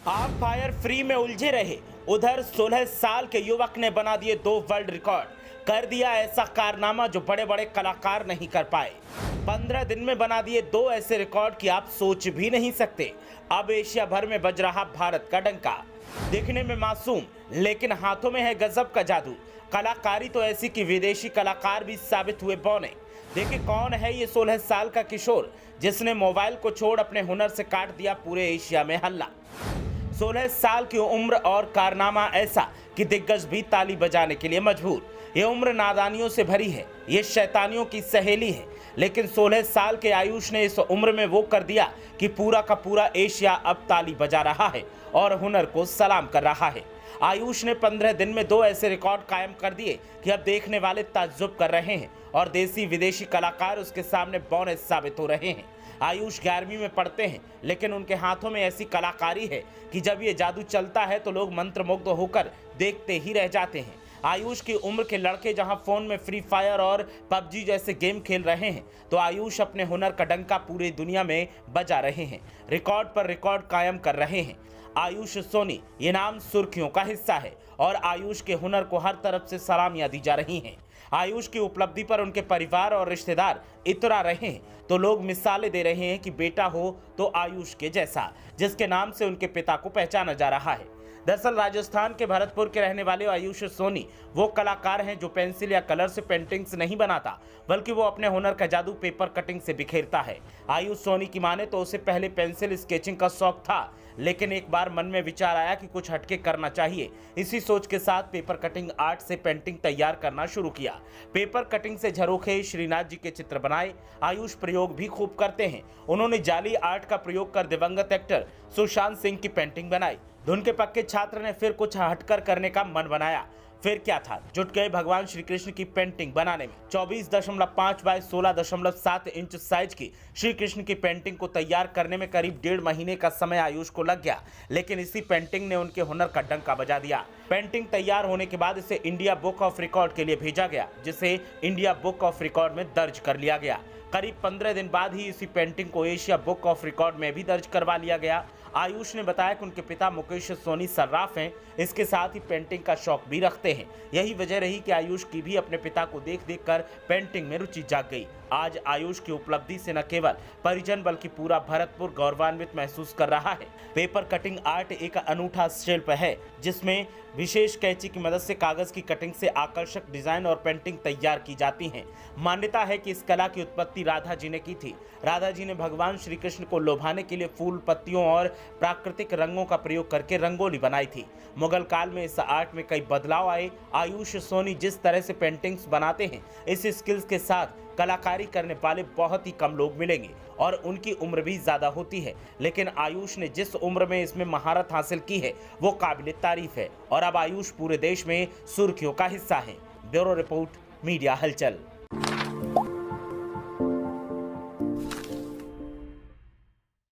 आप fire free में उलझे रहे, उधर 16 साल के युवक ने बना दिए 2 वर्ल्ड रिकॉर्ड। कर दिया ऐसा कारनामा जो बड़े बड़े कलाकार नहीं कर पाए। 15 दिन में बना दिए 2 ऐसे रिकॉर्ड कि आप सोच भी नहीं सकते। अब एशिया भर में बज रहा भारत का डंका। दिखने में मासूम लेकिन हाथों में है गजब का जादू। कलाकारी तो ऐसी कि विदेशी कलाकार भी साबित हुए बौने। देखिए कौन है ये 16 साल का किशोर जिसने मोबाइल को छोड़ अपने हुनर से काट दिया पूरे एशिया में हल्ला। 16 साल की उम्र और कारनामा ऐसा कि दिग्गज भी ताली बजाने के लिए मजबूर। ये उम्र नादानियों से भरी है, ये शैतानियों की सहेली है। लेकिन 16 साल के आयुष ने इस उम्र में वो कर दिया कि पूरा का पूरा एशिया अब ताली बजा रहा है और हुनर को सलाम कर रहा है। आयुष ने 15 दिन में 2 ऐसे रिकॉर्ड कायम कर दिए कि अब देखने वाले ताज्जुब कर रहे हैं और देसी विदेशी कलाकार उसके सामने बौने साबित हो रहे हैं। आयुष 11वीं में पढ़ते हैं लेकिन उनके हाथों में ऐसी कलाकारी है कि जब ये जादू चलता है तो लोग मंत्रमुग्ध होकर देखते ही रह जाते हैं। आयुष की उम्र के लड़के जहां फोन में फ्री फायर और पबजी जैसे गेम खेल रहे हैं तो आयुष अपने हुनर का डंका पूरी दुनिया में बजा रहे हैं, रिकॉर्ड पर रिकॉर्ड कायम कर रहे हैं। आयुष सोनी ये नाम सुर्खियों का हिस्सा है और आयुष के हुनर को हर तरफ से सलामियां दी जा रही हैं। आयुष की उपलब्धि पर उनके परिवार और रिश्तेदार इतरा रहे हैं तो लोग मिसालें दे रहे हैं कि बेटा हो तो आयुष के जैसा, जिसके नाम से उनके पिता को पहचाना जा रहा है। दरअसल राजस्थान के भरतपुर के रहने वाले आयुष सोनी वो कलाकार हैं जो पेंसिल या कलर से पेंटिंग्स नहीं बनाता बल्कि वो अपने हुनर का जादू पेपर कटिंग से बिखेरता है। आयुष सोनी की माने तो उसे पहले पेंसिल स्केचिंग का शौक था लेकिन एक बार मन में विचार आया कि कुछ हटके करना चाहिए। इसी सोच के साथ पेपर कटिंग आर्ट से पेंटिंग तैयार करना शुरू किया। पेपर कटिंग से झरोखे श्रीनाथ जी के चित्र बनाए। आयुष प्रयोग भी खूब करते हैं। उन्होंने जाली आर्ट का प्रयोग कर दिवंगत एक्टर सुशांत सिंह की पेंटिंग बनाई। धुन के पक्के छात्र ने फिर कुछ हटकर करने का मन बनाया। फिर क्या था, जुट गए भगवान श्री कृष्ण की पेंटिंग बनाने में। 24.5 बाय 16.7 इंच साइज की श्री कृष्ण की पेंटिंग को तैयार करने में करीब 1.5 महीने का समय आयुष को लग गया, लेकिन इसी पेंटिंग ने उनके हुनर का डंका बजा दिया। पेंटिंग तैयार होने के बाद इसे इंडिया बुक ऑफ रिकॉर्ड के लिए भेजा गया, जिसे इंडिया बुक ऑफ रिकॉर्ड में दर्ज कर लिया गया। करीब 15 दिन बाद ही इसी पेंटिंग को एशिया बुक ऑफ रिकॉर्ड में भी दर्ज करवा लिया गया। आयुष ने बताया कि उनके पिता मुकेश सोनी सर्राफ हैं, इसके साथ ही पेंटिंग का शौक भी रखते हैं। यही वजह रही कि आयुष की भी अपने पिता को देख देख कर पेंटिंग में रुचि जाग गई। आज आयुष की उपलब्धि से न केवल परिजन बल्कि पूरा भरतपुर गौरवान्वित महसूस कर रहा है। पेपर कटिंग आर्ट एक अनूठा शिल्प है जिसमें विशेष कैंची की मदद से कागज की कटिंग से आकर्षक डिजाइन और पेंटिंग तैयार की जाती हैं। मान्यता है कि इस कला की उत्पत्ति राधा जी ने की थी। राधा जी ने भगवान श्री कृष्ण को लोभाने के लिए फूल, पत्तियों और प्राकृतिक रंगों का प्रयोग करके रंगोली बनाई थी। मुगल काल में इस आर्ट में कई बदलाव आए। आयुष सोनी जिस तरह से पेंटिंग्स बनाते हैं, इस स्किल्स के साथ कलाकारी करने वाले बहुत ही कम लोग मिलेंगे और उनकी उम्र भी ज्यादा होती है। लेकिन आयुष ने जिस उम्र में इसमें महारत हासिल की है वो काबिल तारीफ है और अब आयुष पूरे देश में सुर्खियों का हिस्सा है। ब्यूरो रिपोर्ट, मीडिया हलचल।